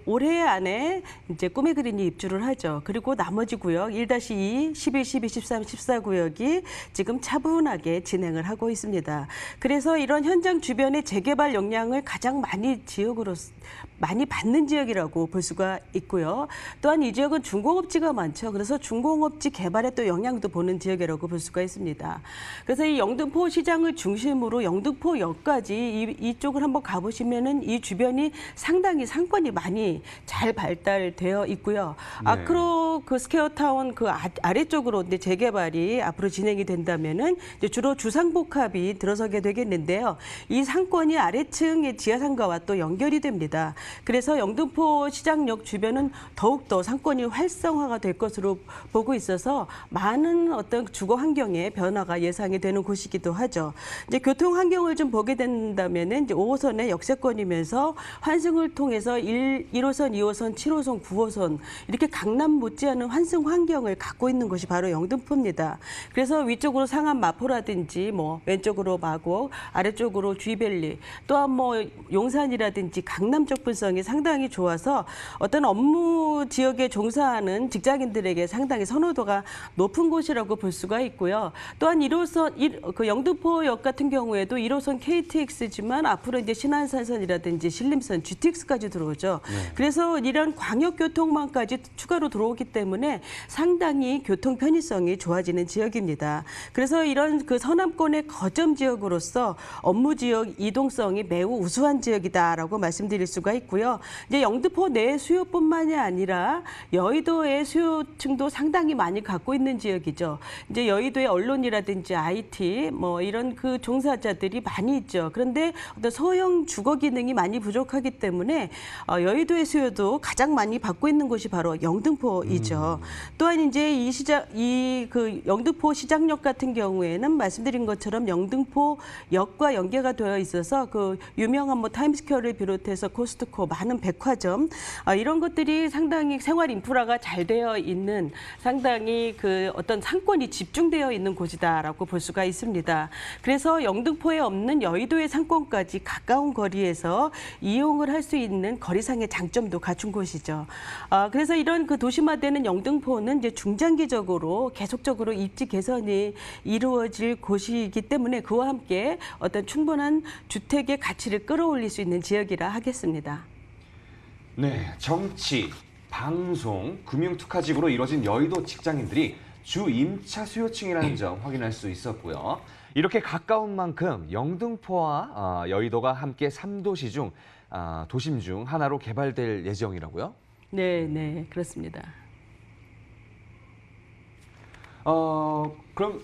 올해 안에 이제 꿈의 그린이 입주를 하죠. 그리고 나머지 구역 1-2, 11, 12, 13, 14구역이 지금 차분하게 진행을 하고 있습니다. 그래서 이런 현장 주변의 재개발 역량을 가장 많이 받는 지역이라고 볼 수가 있고요. 또한 이 지역은 중공업지가 많죠. 그래서 중공업지 개발에 또 영향도 보는 지역이라고 볼 수가 있습니다. 그래서 이 영등포 시장을 중심으로 영등포역까지 이쪽을 한번 가보시면은 이 주변이 상당히 상권이 많이 잘 발달되어 있고요. 네. 아크로 그 스퀘어타운 그 아래쪽으로 이제 재개발이 앞으로 진행이 된다면은 이제 주로 주상복합이 들어서게 되겠는데요. 이 상권이 아래층의 지하상가와 또 연결이 됩니다. 그래서 영등포 시장역 주변은 더욱더 상권이 활성화가 될 것으로 보고 있어서 많은 어떤 주거 환경의 변화가 예상이 되는 곳이기도 하죠. 이제 교통 환경을 좀 보게 된다면은 이제 5호선의 역세권이면서 환승을 통해서 1호선, 2호선, 7호선, 9호선 이렇게 강남 못지않은 환승 환경을 갖고 있는 곳이 바로 영등포입니다. 그래서 위쪽으로 상암 마포라든지 뭐 왼쪽으로 마곡, 아래쪽으로 쥐밸리, 또한 뭐 용산이라든지 강남 쪽 분성이 상당히 좋아서 어떤 업무 지역에 종사하는 직장인들에게 상당히 선호도가 높은 곳이라고 볼 수가 있고요. 또한 1호선, 그 영등포역 같은 경우에도 1호선 KTX지만 앞으로 이제 신안산선이라든지 신림선, GTX까지 들어오죠. 그래서 이런 광역교통망까지 추가로 들어오기 때문에 상당히 교통 편의성이 좋아지는 지역입니다. 그래서 이런 그 서남권의 거점 지역으로서 업무 지역 이동성이 매우 우수한 지역이다라고 말씀드릴 수가 있고요. 이제 영등포 내 수요뿐만이 아니라 여의도의 수요층도 상당히 많이 갖고 있는 지역이죠. 이제 여의도의 언론이라든지 IT 뭐 이런 그 종사자들이 많이 있죠. 그런데 어떤 소형 주거 기능이 많이 부족하기 때문에 여의도의 수요도 가장 많이 받고 있는 곳이 바로 영등포이죠. 또한 이제 이 그 영등포 시장역 같은 경우에는 말씀드린 것처럼 영등포역과 연계가 되어 있어서 그 유명한 뭐 타임스퀘어를 비롯해서 코스트코 많은 백화점 서점 이런 것들이 상당히 생활 인프라가 잘 되어 있는 상당히 그 어떤 상권이 집중되어 있는 곳이다라고 볼 수가 있습니다. 그래서 영등포에 없는 여의도의 상권까지 가까운 거리에서 이용을 할 수 있는 거리상의 장점도 갖춘 곳이죠. 그래서 이런 그 도심화되는 영등포는 이제 중장기적으로 계속적으로 입지 개선이 이루어질 곳이기 때문에 그와 함께 어떤 충분한 주택의 가치를 끌어올릴 수 있는 지역이라 하겠습니다. 네, 정치, 방송, 금융특화직으로 이뤄진 여의도 직장인들이 주 임차 수요층이라는 점 확인할 수 있었고요. 이렇게 가까운 만큼 영등포와 여의도가 함께 3도시 중 도심 중 하나로 개발될 예정이라고요? 네, 그렇습니다. 그럼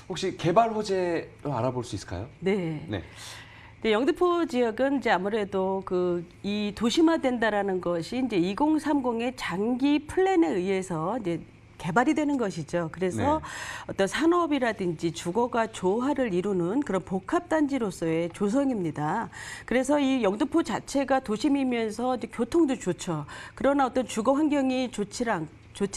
혹시 개발 호재를 알아볼 수 있을까요? 네. 네. 네, 영등포 지역은 이제 아무래도 이 도심화된다라는 것이 이제 2030의 장기 플랜에 의해서 이제 개발이 되는 것이죠. 그래서 네. 어떤 산업이라든지 주거가 조화를 이루는 그런 복합단지로서의 조성입니다. 그래서 이 영등포 자체가 도심이면서 이제 교통도 좋죠. 그러나 어떤 주거 환경이 좋지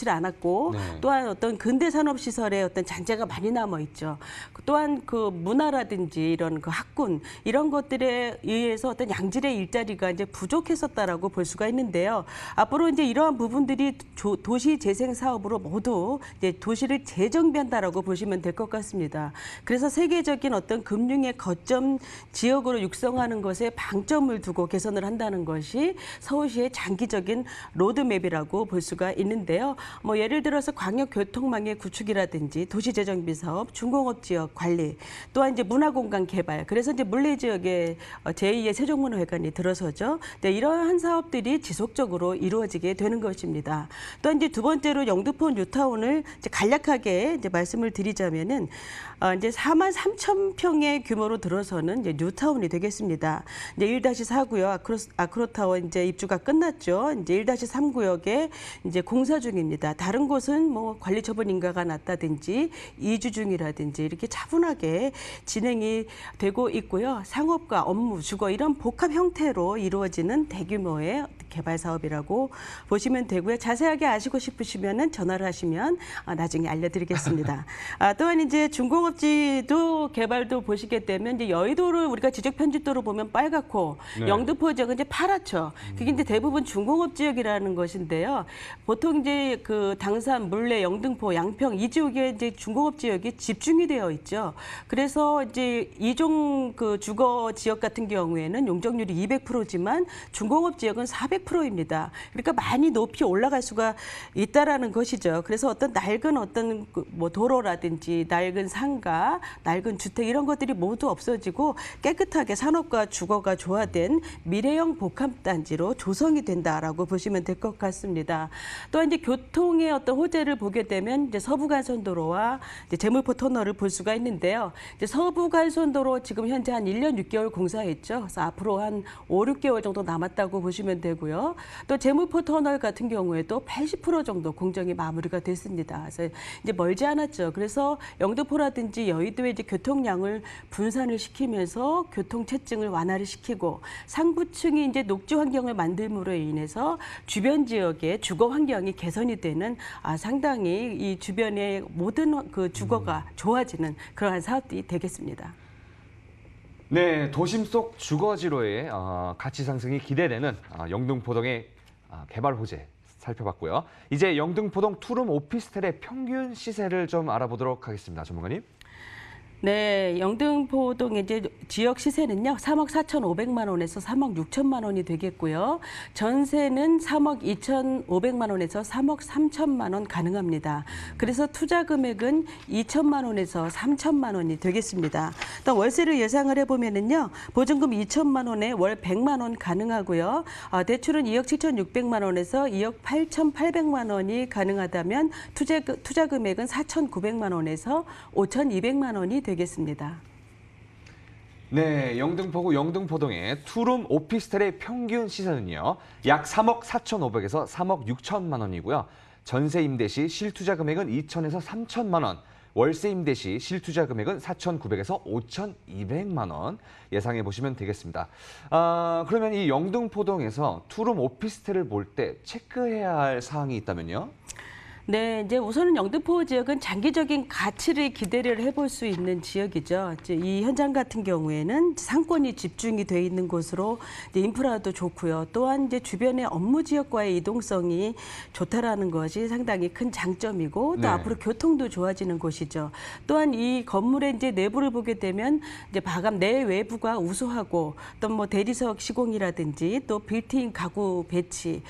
않았고 네. 또한 어떤 근대 산업 시설에 어떤 잔재가 많이 남아 있죠. 또한 그 문화라든지 이런 그 학군 이런 것들에 의해서 어떤 양질의 일자리가 이제 부족했었다라고 볼 수가 있는데요. 앞으로 이제 이러한 부분들이 도시 재생 사업으로 모두 이제 도시를 재정비한다라고 보시면 될 것 같습니다. 그래서 세계적인 어떤 금융의 거점 지역으로 육성하는 것에 방점을 두고 개선을 한다는 것이 서울시의 장기적인 로드맵이라고 볼 수가 있는데요. 뭐 예를 들어서 광역교통망의 구축이라든지 도시재정비 사업, 중공업 지역 관리, 또한 이제 문화공간 개발. 그래서 이제 물리 지역에 제2의 세종문화회관이 들어서죠. 네, 이러한 사업들이 지속적으로 이루어지게 되는 것입니다. 또 이제 두 번째로 영등포 뉴타운을 이제 간략하게 이제 말씀을 드리자면은 이제 4만 3천 평의 규모로 들어서는 이제 뉴타운이 되겠습니다. 이제 1-4구역 아크로타워 이제 입주가 끝났죠. 이제 1-3구역에 이제 공사 중입니다. 다른 곳은 뭐 관리 처분 인가가 났다든지 이주 중이라든지 이렇게 차분하게 진행이 되고 있고요. 상업과 업무, 주거 이런 복합 형태로 이루어지는 대규모의 개발 사업이라고 보시면 되고요. 자세하게 아시고 싶으시면은 전화를 하시면 나중에 알려드리겠습니다. 또한 이제 중공업지도 개발도 보시게 되면 이제 여의도를 우리가 지적 편집도로 보면 빨갛고 네. 영등포 지역은 이제 파랗죠. 그게 이제 대부분 중공업 지역이라는 것인데요. 보통 이제 그 당산, 물레, 영등포, 양평 이 지역에 이제 중공업 지역이 집중이 되어 있죠. 그래서 이제 이종 그 주거 지역 같은 경우에는 용적률이 200%지만 중공업 지역은 400%입니다. 그러니까 많이 높이 올라갈 수가 있다라는 것이죠. 그래서 어떤 낡은 어떤 뭐 도로라든지 낡은 상가, 낡은 주택 이런 것들이 모두 없어지고 깨끗하게 산업과 주거가 조화된 미래형 복합단지로 조성이 된다라고 보시면 될 것 같습니다. 또 이제 교통의 어떤 호재를 보게 되면 이제 서부간선도로와 이제 제물포 터널을 볼 수가 있는데요. 이제 서부간선도로 지금 현재 한 1년 6개월 공사했죠. 그래서 앞으로 한 5, 6개월 정도 남았다고 보시면 되고요. 또 제물포 터널 같은 경우에도 80% 정도 공정이 마무리가 됐습니다. 그래서 이제 멀지 않았죠. 그래서 영등포라든지 여의도의 이제 교통량을 분산을 시키면서 교통체증을 완화를 시키고 상부층이 이제 녹지 환경을 만듦으로 인해서 주변 지역의 주거 환경이 개선이 되는 상당히 이 주변의 모든 그 주거가 좋아지는 그러한 사업들이 되겠습니다. 네, 도심 속 주거지로의 가치 상승이 기대되는 영등포동의 개발 호재 살펴봤고요. 이제 영등포동 투룸 오피스텔의 평균 시세를 좀 알아보도록 하겠습니다. 전문가님. 네, 영등포동 이제 지역 시세는요, 3억 4,500만 원에서 3억 6천만 원이 되겠고요. 전세는 3억 2,500만 원에서 3억 3천만 원 가능합니다. 그래서 투자 금액은 2천만 원에서 3천만 원이 되겠습니다. 또 월세를 예상을 해보면은요, 보증금 2천만 원에 월 100만 원 가능하고요. 대출은 2억 7,600만 원에서 2억 8,800만 원이 가능하다면 투자 금액은 4,900만 원에서 5,200만 원이 되겠습니다. 네, 영등포구 영등포동의 투룸 오피스텔의 평균 시세는요. 약 3억 4,500에서 3억 6천만 원이고요. 전세 임대 시 실투자 금액은 2천에서 3천만 원, 월세 임대 시 실투자 금액은 4,900에서 5,200만 원 예상해 보시면 되겠습니다. 그러면 이 영등포동에서 투룸 오피스텔을 볼 때 체크해야 할 사항이 있다면요? 네, 이제 우선은 영등포 지역은 장기적인 가치를 기대를 해볼 수 있는 지역이죠. 이제 이 현장 같은 경우에는 상권이 집중이 돼 있는 곳으로 이제 인프라도 좋고요. 또한 이제 주변의 업무 지역과의 이동성이 좋다라는 것이 상당히 큰 장점이고 또 네. 앞으로 교통도 좋아지는 곳이죠. 또한 이 건물의 이제 내부를 보게 되면 이제 마감 내 외부가 우수하고 또 뭐 대리석 시공이라든지 또 빌트인 가구 배치,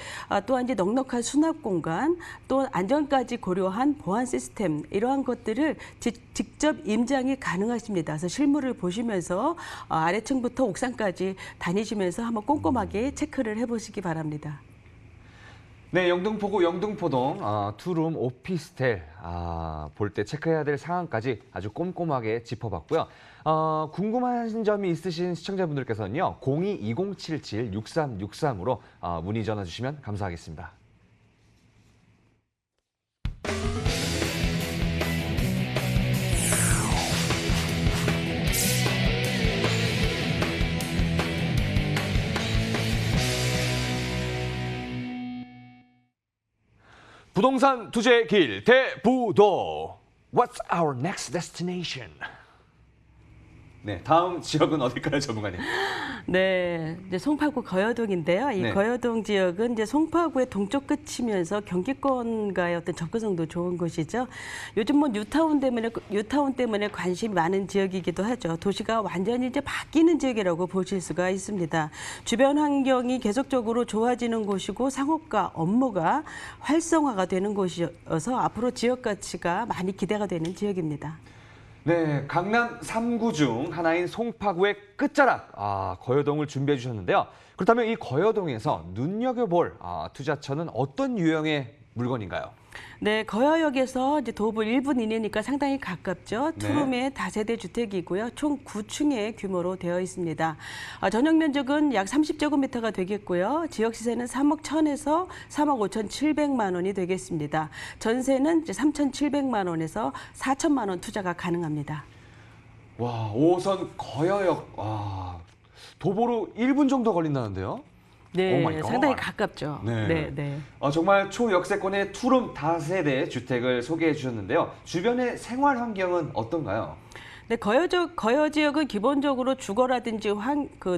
또한 이제 넉넉한 수납 공간, 또 안전까지 고려한 보안 시스템 이러한 것들을 직접 임장이 가능하십니다. 그래서 실물을 보시면서 아래층부터 옥상까지 다니시면서 한번 꼼꼼하게 체크를 해보시기 바랍니다. 네, 영등포구 영등포동 투룸 오피스텔 볼 때 체크해야 될 상황까지 아주 꼼꼼하게 짚어봤고요. 궁금한 점이 있으신 시청자분들께서는요. 02-2077-6363으로 문의 전화 주시면 감사하겠습니다. 부동산 투자의 길 대부도. What's our next destination? 네, 다음 지역은 어딜까요, 전문가님? 네, 이제 송파구 거여동인데요. 이 네. 거여동 지역은 이제 송파구의 동쪽 끝이면서 경기권과의 어떤 접근성도 좋은 곳이죠. 요즘 뭐 뉴타운 때문에 관심이 많은 지역이기도 하죠. 도시가 완전히 이제 바뀌는 지역이라고 보실 수가 있습니다. 주변 환경이 계속적으로 좋아지는 곳이고 상업과 업무가 활성화가 되는 곳이어서 앞으로 지역 가치가 많이 기대가 되는 지역입니다. 네, 강남 3구 중 하나인 송파구의 끝자락 거여동을 준비해 주셨는데요. 그렇다면 이 거여동에서 눈여겨볼 투자처는 어떤 유형의 물건인가요? 네, 거여역에서 이제 도보 1분 이내니까 상당히 가깝죠. 네. 투룸의 다세대 주택이고요. 총 9층의 규모로 되어 있습니다. 전용 면적은 약 30제곱미터가 되겠고요. 지역 시세는 3억 1천에서 3억 5,700만 원이 되겠습니다. 전세는 이제 3,700만 원에서 4천만 원 투자가 가능합니다. 와, 5호선 거여역 도보로 1분 정도 걸린다는데요? 오 마이 네, 갓. 상당히 가깝죠. 네. 네. 정말 초역세권의 투룸 다세대 주택을 소개해 주셨는데요. 주변의 생활 환경은 어떤가요? 네, 거여 지역은 기본적으로 주거라든지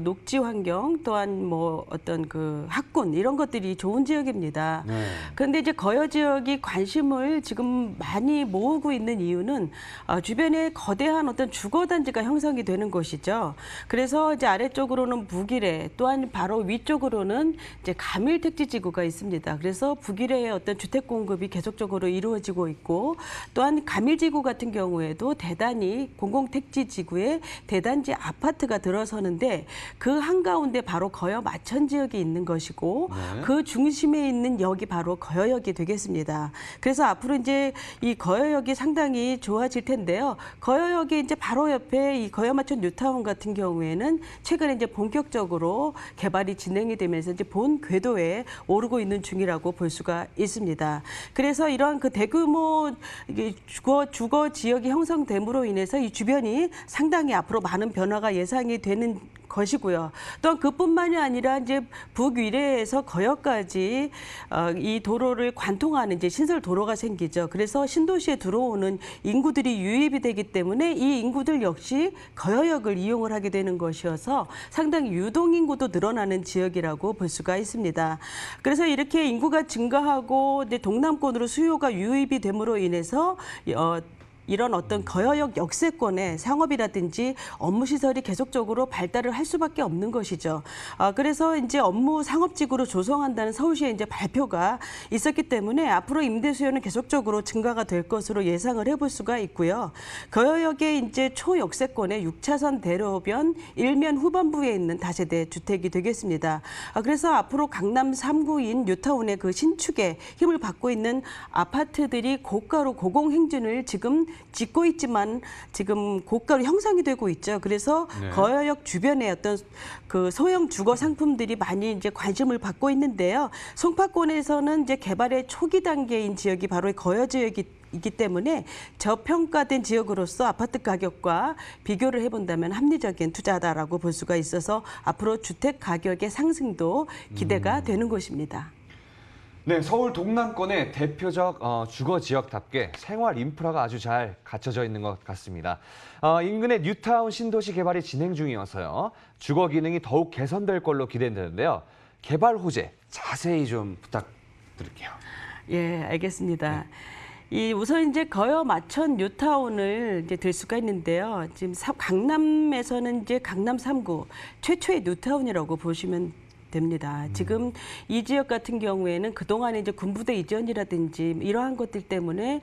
녹지 환경 또한 뭐 어떤 그 학군 이런 것들이 좋은 지역입니다. 네. 그런데 이제 거여 지역이 관심을 지금 많이 모으고 있는 이유는 주변에 거대한 어떤 주거 단지가 형성이 되는 곳이죠. 그래서 이제 아래쪽으로는 북일에 또한 바로 위쪽으로는 이제 가밀 택지 지구가 있습니다. 그래서 북일의 어떤 주택 공급이 계속적으로 이루어지고 있고 또한 가밀 지구 같은 경우에도 대단히 공공택지 지구에 대단지 아파트가 들어서는데 그 한가운데 바로 거여 마천 지역이 있는 것이고 네. 그 중심에 있는 역이 바로 거여역이 되겠습니다. 그래서 앞으로 이제 이 거여역이 상당히 좋아질 텐데요. 거여역이 이제 바로 옆에 이 거여마천 뉴타운 같은 경우에는 최근에 이제 본격적으로 개발이 진행이 되면서 이제 본 궤도에 오르고 있는 중이라고 볼 수가 있습니다. 그래서 이런 그 대규모 주거 지역이 형성됨으로 인해서 이 주변이 상당히 앞으로 많은 변화가 예상이 되는 것이고요. 또한 그뿐만이 아니라 이제 북위례에서 거여까지 이 도로를 관통하는 이제 신설 도로가 생기죠. 그래서 신도시에 들어오는 인구들이 유입이 되기 때문에 이 인구들 역시 거여역을 이용을 하게 되는 것이어서 상당히 유동 인구도 늘어나는 지역이라고 볼 수가 있습니다. 그래서 이렇게 인구가 증가하고 이제 동남권으로 수요가 유입이 됨으로 인해서 이런 어떤 거여역 역세권의 상업이라든지 업무 시설이 계속적으로 발달을 할 수밖에 없는 것이죠. 그래서 이제 업무 상업지구로 조성한다는 서울시의 이제 발표가 있었기 때문에 앞으로 임대 수요는 계속적으로 증가가 될 것으로 예상을 해볼 수가 있고요. 거여역의 이제 초역세권의 6차선 대로변 일면 후반부에 있는 다세대 주택이 되겠습니다. 그래서 앞으로 강남 3구인 뉴타운의 그 신축에 힘을 받고 있는 아파트들이 고가로 고공행진을 지금 짓고 있지만 지금 고가로 형성이 되고 있죠. 그래서 네. 거여역 주변에 어떤 그 소형 주거 상품들이 많이 이제 관심을 받고 있는데요. 송파권에서는 이제 개발의 초기 단계인 지역이 바로 거여 지역이 있기 때문에 저평가된 지역으로서 아파트 가격과 비교를 해본다면 합리적인 투자다라고 볼 수가 있어서 앞으로 주택 가격의 상승도 기대가 되는 곳입니다. 네, 서울 동남권의 대표적 주거 지역답게 생활 인프라가 아주 잘 갖춰져 있는 것 같습니다. 인근의 뉴타운 신도시 개발이 진행 중이어서요. 주거 기능이 더욱 개선될 걸로 기대되는데요. 개발 호재 자세히 좀 부탁드릴게요. 예, 알겠습니다. 우선 이제 거여 마천 뉴타운을 이제 들 수가 있는데요. 지금 강남에서는 이제 강남 3구 최초의 뉴타운이라고 보시면 됩니다. 지금 이 지역 같은 경우에는 그동안에 이제 군부대 이전이라든지 이러한 것들 때문에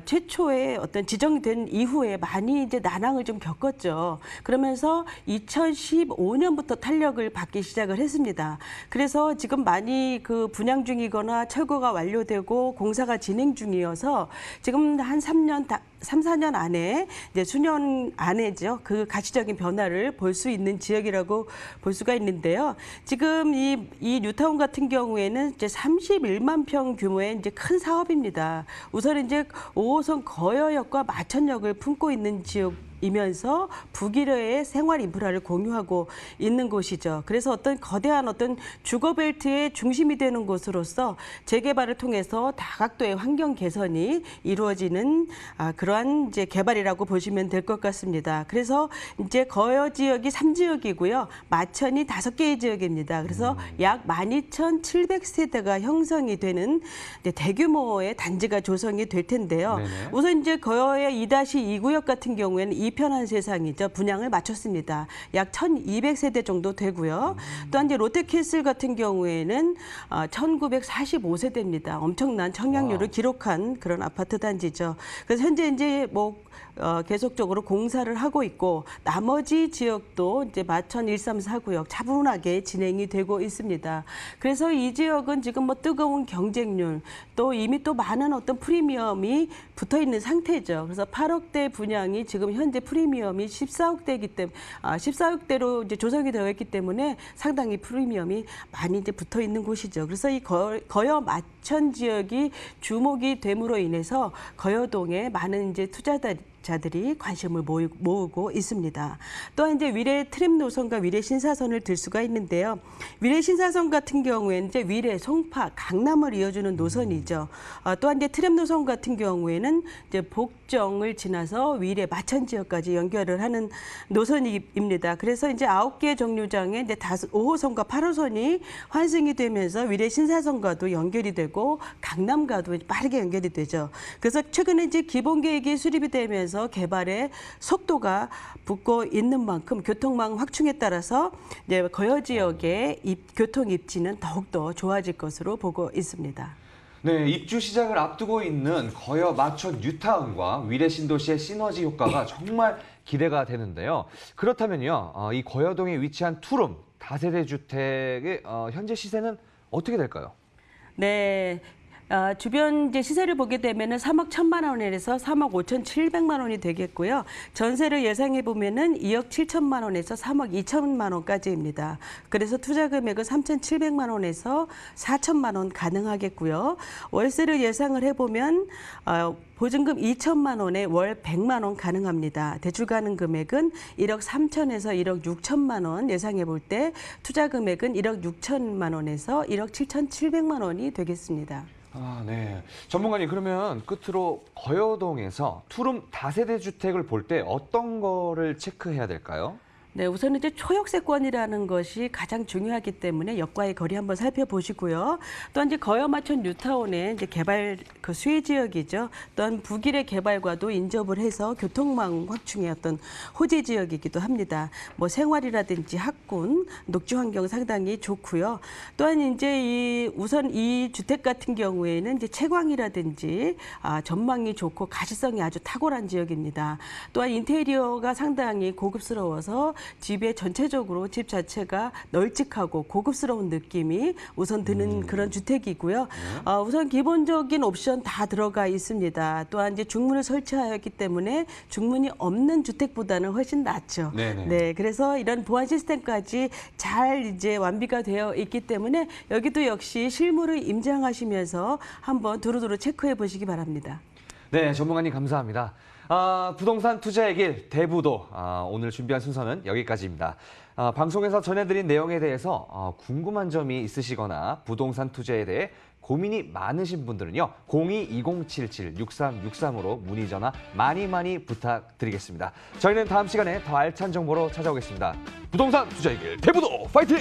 최초의 어떤 지정된 이후에 많이 이제 난항을 좀 겪었죠. 그러면서 2015년부터 탄력을 받기 시작을 했습니다. 그래서 지금 많이 그 분양 중이거나 철거가 완료되고 공사가 진행 중이어서 지금 한 3, 4년 안에 이제 수년 안에죠. 그 가치적인 변화를 볼 수 있는 지역이라고 볼 수가 있는데요. 지금 이 뉴타운 같은 경우에는 이제 31만 평 규모의 이제 큰 사업입니다. 우선 이제 5호선 거여역과 마천역을 품고 있는 지역이면서 북일의 생활 인프라를 공유하고 있는 곳이죠. 그래서 어떤 거대한 어떤 주거벨트의 중심이 되는 곳으로서 재개발을 통해서 다각도의 환경 개선이 이루어지는 그러한 이제 개발이라고 보시면 될 것 같습니다. 그래서 이제 거여 지역이 3지역이고요. 마천이 5개의 지역입니다. 그래서 약 12,700세대가 형성이 되는 이제 대규모의 단지가 조성이 될 텐데요. 네네. 우선 이제 거여의 2-2 구역 같은 경우에는 이편한 세상이죠. 분양을 마쳤습니다. 약 1,200세대 정도 되고요. 또한 이제 롯데캐슬 같은 경우에는 1,945세대입니다. 엄청난 청약률을 기록한 그런 아파트 단지죠. 그래서 현재 이제 계속적으로 공사를 하고 있고 나머지 지역도 이제 마천 134구역 차분하게 진행이 되고 있습니다. 그래서 이 지역은 지금 뜨거운 경쟁률 또 이미 또 많은 어떤 프리미엄이 붙어 있는 상태죠. 그래서 8억대 분양이 지금 현재 프리미엄이 14억대이기 때문에 14억대로 이제 조성이 되어 있기 때문에 상당히 프리미엄이 많이 이제 붙어 있는 곳이죠. 그래서 이 거여 마천 지역이 주목이 됨으로 인해서 거여동에 많은 이제 투자자들이 관심을 모으고 있습니다. 또한 이제 위례 트램 노선과 위례 신사선을 들 수가 있는데요. 위례 신사선 같은 경우에는 이제 위례, 송파, 강남을 이어주는 노선이죠. 또한 이제 트램 노선 같은 경우에는 이제 복정을 지나서 위례 마천 지역까지 연결을 하는 노선입니다. 그래서 이제 9개 정류장에 이제 5호선과 8호선이 환승이 되면서 위례 신사선과도 연결이 되고 강남과도 빠르게 연결이 되죠. 그래서 최근에 이제 기본 계획이 수립이 되면서 개발의 속도가 붙고 있는 만큼 교통망 확충에 따라서 이제 거여 지역의 교통 입지는 더욱더 좋아질 것으로 보고 있습니다. 네, 입주 시작을 앞두고 있는 거여 마천 뉴타운과 위례 신도시의 시너지 효과가 정말 기대가 되는데요. 그렇다면요, 이 거여동에 위치한 투룸 다세대 주택의 현재 시세는 어떻게 될까요? 네. 주변 이제 시세를 보게 되면은 3억 1천만 원에서 3억 5,700만 원이 되겠고요. 전세를 예상해 보면은 2억 7천만 원에서 3억 2천만 원까지입니다. 그래서 투자 금액은 3,700만 원에서 4천만 원 가능하겠고요. 월세를 예상을 해 보면 보증금 2천만 원에 월 100만 원 가능합니다. 대출 가능 금액은 1억 3천에서 1억 6천만 원 예상해 볼 때 투자 금액은 1억 6천만 원에서 1억 7,700만 원이 되겠습니다. 네. 전문가님, 그러면 끝으로 거여동에서 투룸 다세대 주택을 볼 때 어떤 거를 체크해야 될까요? 네, 우선 이제 초역세권이라는 것이 가장 중요하기 때문에 역과의 거리 한번 살펴보시고요. 또한 이제 거여 마천 뉴타운의 이제 개발 그 수혜 지역이죠. 또한 북일의 개발과도 인접을 해서 교통망 확충의 어떤 호재 지역이기도 합니다. 생활이라든지 학군, 녹지 환경 상당히 좋고요. 또한 이제 우선 이 주택 같은 경우에는 이제 채광이라든지 전망이 좋고 가시성이 아주 탁월한 지역입니다. 또한 인테리어가 상당히 고급스러워서 집의 전체적으로 집 자체가 널찍하고 고급스러운 느낌이 우선 드는 그런 주택이고요. 우선 기본적인 옵션 다 들어가 있습니다. 또한 이제 중문을 설치하였기 때문에 중문이 없는 주택보다는 훨씬 낫죠. 네네. 네, 그래서 이런 보안 시스템까지 잘 이제 완비가 되어 있기 때문에 여기도 역시 실물을 임장하시면서 한번 두루두루 체크해 보시기 바랍니다. 네, 전문가님 감사합니다. 부동산 투자의 길 대부도 오늘 준비한 순서는 여기까지입니다. 방송에서 전해드린 내용에 대해서 궁금한 점이 있으시거나 부동산 투자에 대해 고민이 많으신 분들은요. 02-2077-6363으로 문의 전화 많이 부탁드리겠습니다. 저희는 다음 시간에 더 알찬 정보로 찾아오겠습니다. 부동산 투자의 길 대부도 파이팅!